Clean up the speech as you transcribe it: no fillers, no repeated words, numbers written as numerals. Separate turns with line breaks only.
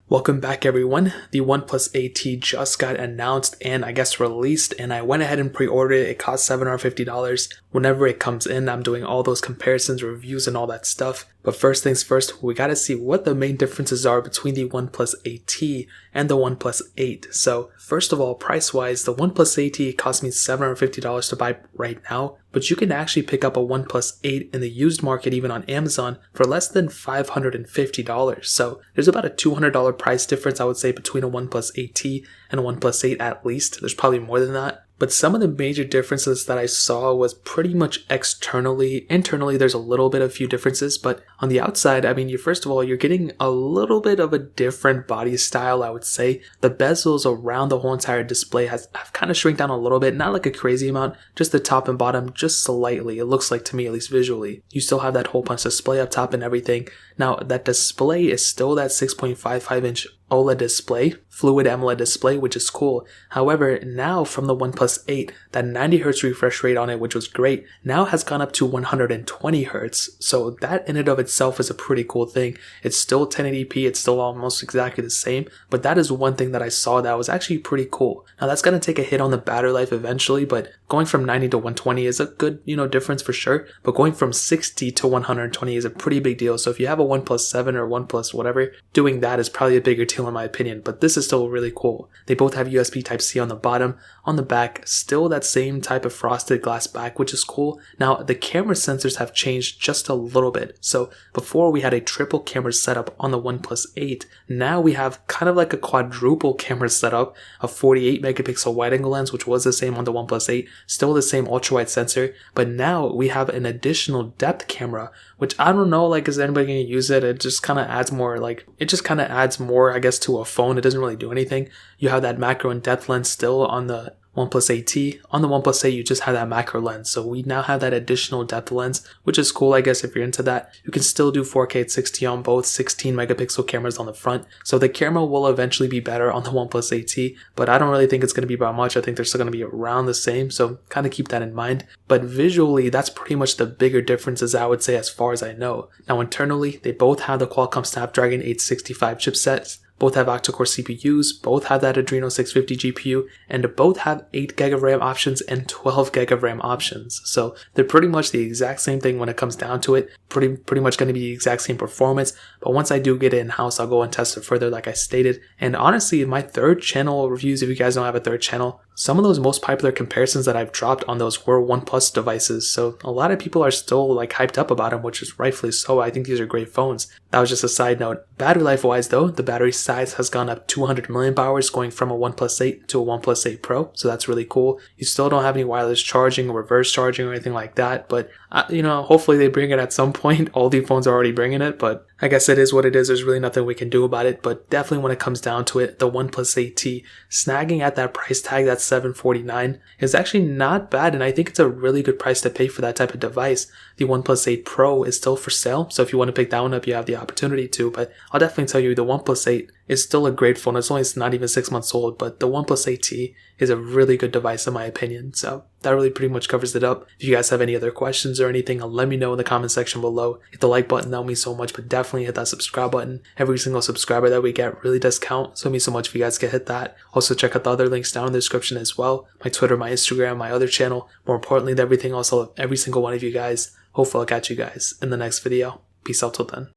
Welcome back everyone. The OnePlus 8T just got announced and I guess released, and I went ahead and pre-ordered it. It cost $750. Whenever it comes in, I'm doing all those comparisons, reviews, and all that stuff. But first things first, we gotta see what the main differences are between the OnePlus 8T and the OnePlus 8. So first of all, price-wise, the OnePlus 8T cost me $750 to buy right now, but you can actually pick up a OnePlus 8 in the used market even on Amazon for less than $550. So there's about a $200 price difference, I would say, between a OnePlus 8T and a OnePlus 8 at least. There's probably more than that. But some of the major differences that I saw was pretty much externally. Internally, there's a little bit of few differences, but on the outside, I mean, first of all, you're getting a little bit of a different body style, I would say. The bezels around the whole entire display have kind of shrunk down a little bit, not like a crazy amount, just the top and bottom, just slightly. It looks like to me, at least visually. You still have that hole punch display up top and everything. Now, that display is still that 6.55-inch OLED display, Fluid AMOLED display, which is cool. However, now from the OnePlus 8, that 90Hz refresh rate on it, which was great, now has gone up to 120Hz. So that in and of itself is a pretty cool thing. It's still 1080p, it's still almost exactly the same, but that is one thing that I saw that was actually pretty cool. Now that's going to take a hit on the battery life eventually, but going from 90 to 120 is a good, difference for sure. But going from 60 to 120 is a pretty big deal. So if you have a OnePlus 7 or OnePlus whatever, doing that is probably a bigger deal in my opinion, but this is still really cool. They both have USB Type-C on the bottom. On the back, still that same type of frosted glass back, which is cool. Now, the camera sensors have changed just a little bit. So before we had a triple camera setup on the OnePlus 8. Now we have kind of like a quadruple camera setup, a 48 megapixel wide angle lens, which was the same on the OnePlus 8, still the same ultra wide sensor, but now we have an additional depth camera, which I don't know, is anybody going to use it? It just kind of adds more, I guess, to a phone. It doesn't really do anything. You have that macro and depth lens still on the OnePlus 8T. On the OnePlus 8, you just have that macro lens. So we now have that additional depth lens, which is cool, I guess, if you're into that. You can still do 4K at 60 on both, 16 megapixel cameras on the front. So the camera will eventually be better on the OnePlus 8T, but I don't really think it's going to be by much. I think they're still going to be around the same. So kind of keep that in mind. But visually, that's pretty much the bigger differences, I would say, as far as I know. Now, internally, they both have the Qualcomm Snapdragon 865 chipsets. Both have octa-core CPUs, both have that Adreno 650 GPU, and both have 8GB of RAM options and 12GB of RAM options. So they're pretty much the exact same thing when it comes down to it. Pretty much going to be the exact same performance. But once I do get it in-house, I'll go and test it further like I stated. And honestly, my third channel reviews, if you guys don't have a third channel, some of those most popular comparisons that I've dropped on those were OnePlus devices. So a lot of people are still hyped up about them, which is rightfully so. I think these are great phones. That was just a side note. Battery life wise though, the battery size has gone up 200 milliamp hours going from a OnePlus 8 to a OnePlus 8 Pro. So that's really cool. You still don't have any wireless charging or reverse charging or anything like that. But hopefully they bring it at some point. All the phones are already bringing it, but I guess it is what it is. There's really nothing we can do about it. But definitely when it comes down to it, the OnePlus 8T snagging at that price tag, that's $749, is actually not bad. And I think it's a really good price to pay for that type of device. The OnePlus 8 Pro is still for sale. So if you want to pick that one up, you have the opportunity to. But I'll definitely tell you the OnePlus 8 is still a great phone. It's not even 6 months old, but the OnePlus 8T is a really good device in my opinion. So that really pretty much covers it up. If you guys have any other questions or anything, let me know in the comment section below. Hit the like button, that would mean so much, but definitely hit that subscribe button. Every single subscriber that we get really does count, so it means so much if you guys can hit that. Also check out the other links down in the description as well. My Twitter, my Instagram, my other channel. More importantly than everything else, I love every single one of you guys. Hopefully I'll catch you guys in the next video. Peace out till then.